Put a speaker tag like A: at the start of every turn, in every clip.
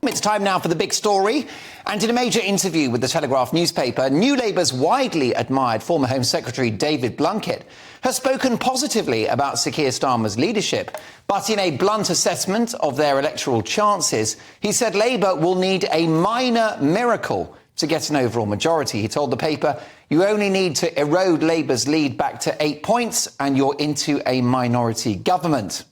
A: It's time now for the big story. And in a major interview with the Telegraph newspaper, New Labour's widely admired former Home Secretary David Blunkett has spoken positively about Sir Keir Starmer's leadership. But in a blunt assessment of their electoral chances, he said Labour will need a minor miracle to get an overall majority. He told the paper, "You only need to erode Labour's lead back to 8 points and you're into a minority government."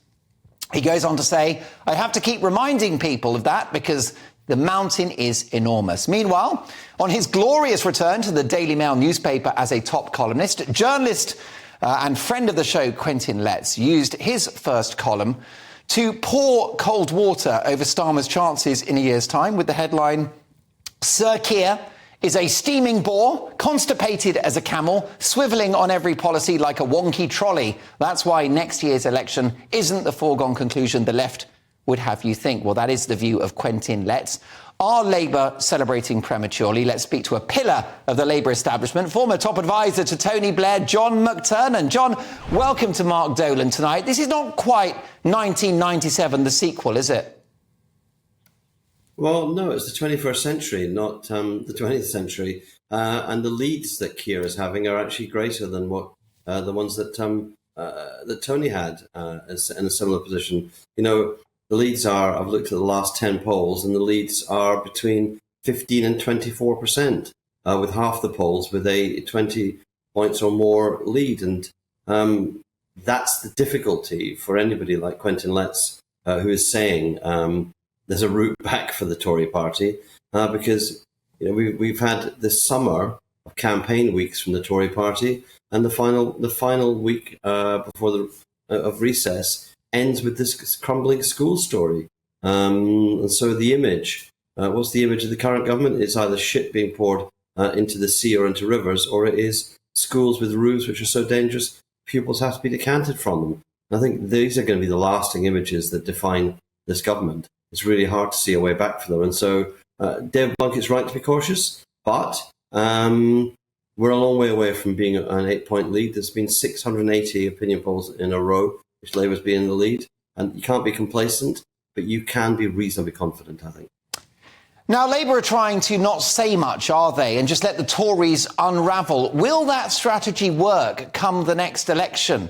A: He goes on to say, "I have to keep reminding people of that because the mountain is enormous." Meanwhile, on his glorious return to the Daily Mail newspaper as a top columnist, journalist and friend of the show Quentin Letts used his first column to pour cold water over Starmer's chances in a year's time with the headline, "Sir Keir is a steaming bore, constipated as a camel, swivelling on every policy like a wonky trolley. That's why next year's election isn't the foregone conclusion the left would have you think." Well, that is the view of Quentin Letts. Are Labour celebrating prematurely? Let's speak to a pillar of the Labour establishment, former top advisor to Tony Blair, John McTernan. John, welcome to Mark Dolan tonight. This is not quite 1997, the sequel, is it?
B: Well, no, it's the 21st century, not the 20th century. And the leads that Keir is having are actually greater than what the ones that that Tony had in a similar position. You know, the leads are, I've looked at the last 10 polls, and the leads are between 15 and 24%, with half the polls with a 20 points or more lead. And that's the difficulty for anybody like Quentin Letts, who is saying there's a route back for the Tory party, because we've had this summer of campaign weeks from the Tory party, and the final week before of recess ends with this crumbling school story. And so the image, what's the image of the current government? It's either shit being poured into the sea or into rivers, or it is schools with roofs which are so dangerous pupils have to be decanted from them. And I think these are going to be the lasting images that define this government. It's really hard to see a way back for them. And so David Blunkett's right to be cautious, but we're a long way away from being an 8-point lead. There's been 680 opinion polls in a row, which Labour's been in the lead. And you can't be complacent, but you can be reasonably confident, I think.
A: Now, Labour are trying to not say much, are they, and just let the Tories unravel. Will that strategy work come the next election?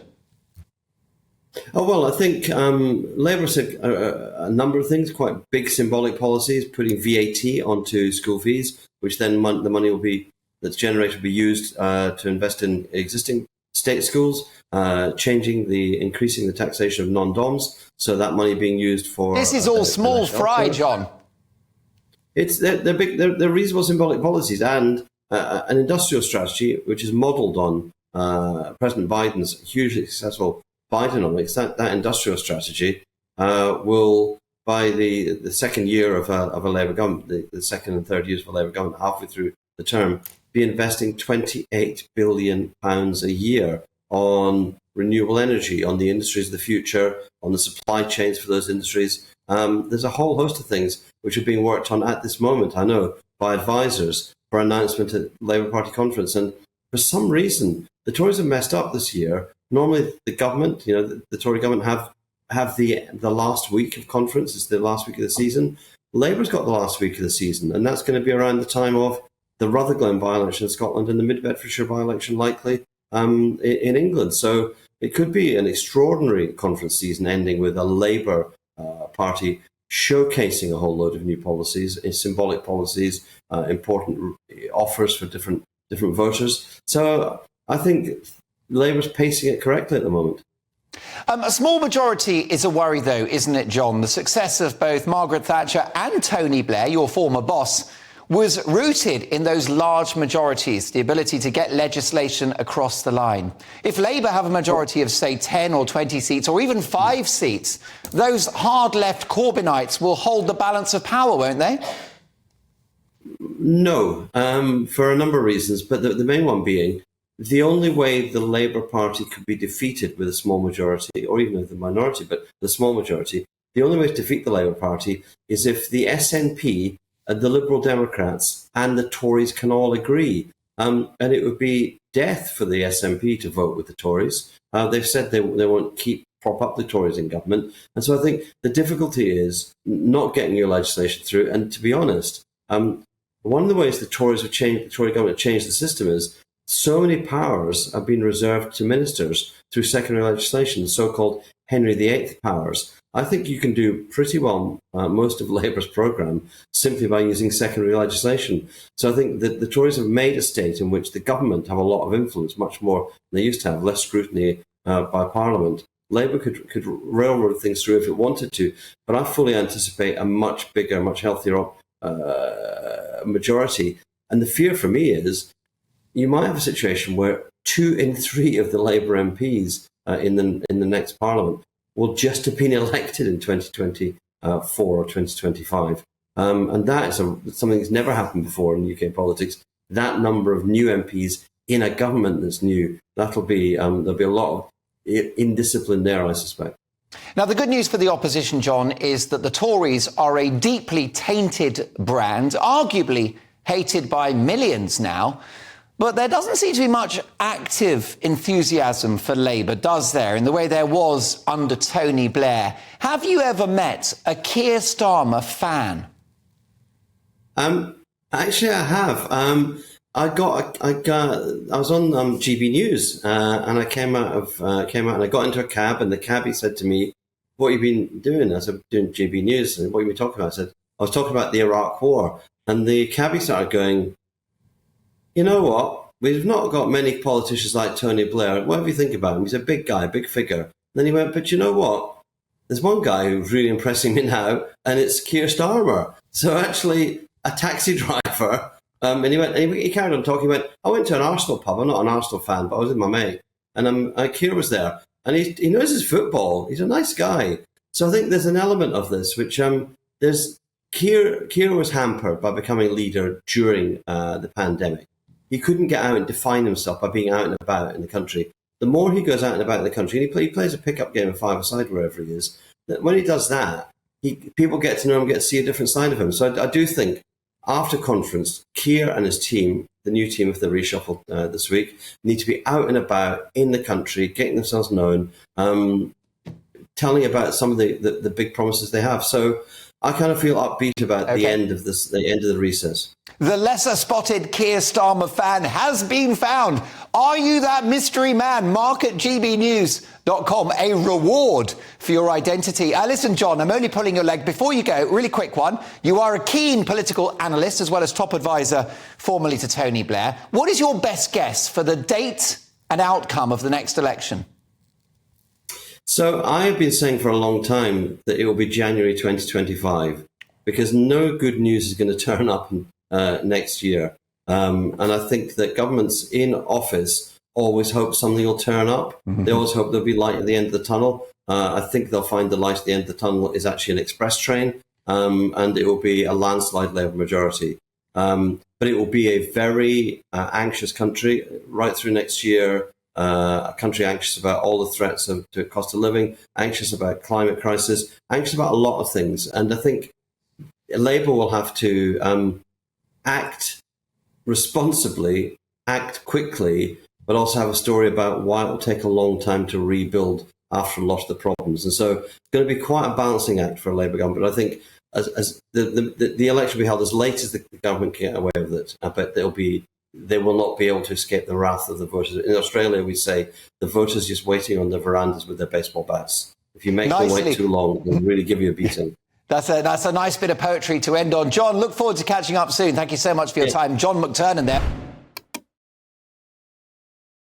B: Oh, well, I think Labour said a number of things, quite big symbolic policies, putting VAT onto school fees, which then the money that's generated will be used to invest in existing state schools, increasing the taxation of non-DOMs, so that money being used for...
A: This is all small fry, John.
B: They're reasonable symbolic policies, and an industrial strategy which is modelled on President Biden's hugely successful Bidenomics. That industrial strategy will, by the second year of a Labour government, the second and third years of a Labour government, halfway through the term, be investing £28 billion a year on renewable energy, on the industries of the future, on the supply chains for those industries. There's a whole host of things which are being worked on at this moment, I know, by advisors for announcement at Labour Party conference. And for some reason, the Tories have messed up this year. Normally, the government, the Tory government have the last week of conference. It's the last week of the season. Labour's got the last week of the season, and that's going to be around the time of the Rutherglen by-election in Scotland and the Mid-Bedfordshire by-election likely in England. So it could be an extraordinary conference season ending with a Labour Party showcasing a whole load of new policies, symbolic policies, important offers for different voters. So I think Labour's pacing it correctly at the moment.
A: A small majority is a worry, though, isn't it, John? The success of both Margaret Thatcher and Tony Blair, your former boss, was rooted in those large majorities, the ability to get legislation across the line. If Labour have a majority of, say, 10 or 20 seats, or even 5 seats, those hard-left Corbynites will hold the balance of power, won't they?
B: No, for a number of reasons, but the main one being the only way the Labour Party could be defeated with a small majority, or even with a minority, but the small majority, the only way to defeat the Labour Party is if the SNP, the Liberal Democrats and the Tories can all agree. And it would be death for the SNP to vote with the Tories. They've said they won't keep prop up the Tories in government. And so I think the difficulty is not getting your legislation through. And to be honest, one of the ways the Tory government have changed the system is so many powers have been reserved to ministers through secondary legislation, so-called Henry VIII powers. I think you can do pretty well most of Labour's programme simply by using secondary legislation. So I think that the Tories have made a state in which the government have a lot of influence, much more than they used to have, less scrutiny by Parliament. Labour could railroad things through if it wanted to, but I fully anticipate a much bigger, much healthier majority. And the fear for me is you might have a situation where 2 in 3 of the Labour MPs in the next Parliament will just have been elected in 2024 or 2025. And that is something that's never happened before in UK politics. That number of new MPs in a government that's new, there'll be a lot of indiscipline there, I suspect.
A: Now, the good news for the opposition, John, is that the Tories are a deeply tainted brand, arguably hated by millions now. But there doesn't seem to be much active enthusiasm for Labour, does there, in the way there was under Tony Blair? Have you ever met a Keir Starmer fan?
B: Actually, I have. I was on GB News, and I came out and I got into a cab, and the cabbie said to me, "What have you been doing?" I said, "Doing GB News." And what have you been talking about? I said, "I was talking about the Iraq War." And the cabbie started going, "You know what? We've not got many politicians like Tony Blair. What do you think about him? He's a big guy, big figure." And then he went, "But you know what? There's one guy who's really impressing me now, and it's Keir Starmer." So actually, a taxi driver, and he carried on talking. He went, "I went to an Arsenal pub. I'm not an Arsenal fan, but I was with my mate, and Keir was there, and he knows his football. He's a nice guy." So I think there's an element of this, which there's Keir was hampered by becoming leader during the pandemic. He couldn't get out and define himself by being out and about in the country. The more he goes out and about in the country, and he plays a pickup game of five-a-side wherever he is, that when he does that, people get to know him, get to see a different side of him. So I do think after conference, Keir and his team, the new team of the reshuffle this week, need to be out and about in the country, getting themselves known, telling about some of the big promises they have. So I kind of feel upbeat about the end of the recess.
A: The lesser-spotted Keir Starmer fan has been found. Are you that mystery man? Mark at gbnews.com. A reward for your identity. Listen, John, I'm only pulling your leg. Before you go, really quick one. You are a keen political analyst as well as top advisor formerly to Tony Blair. What is your best guess for the date and outcome of the next election?
B: So I've been saying for a long time that it will be January 2025 because no good news is going to turn up next year. And I think that governments in office always hope something will turn up. Mm-hmm. They always hope there'll be light at the end of the tunnel. I think they'll find the light at the end of the tunnel is actually an express train, and it will be a landslide Labour majority. But it will be a very anxious country right through next year. A country anxious about all the threats to cost of living, anxious about climate crisis, anxious about a lot of things. And I think Labour will have to act responsibly, act quickly, but also have a story about why it will take a long time to rebuild after a lot of the problems. And so it's going to be quite a balancing act for a Labour government. But I think as the election will be held as late as the government can get away with it, but they will not be able to escape the wrath of the voters. In Australia, we say the voters just waiting on the verandas with their baseball bats. If you make them wait too long, they'll really give you a beating.
A: That's a nice bit of poetry to end on. John, look forward to catching up soon. Thank you so much for your time. John McTernan there.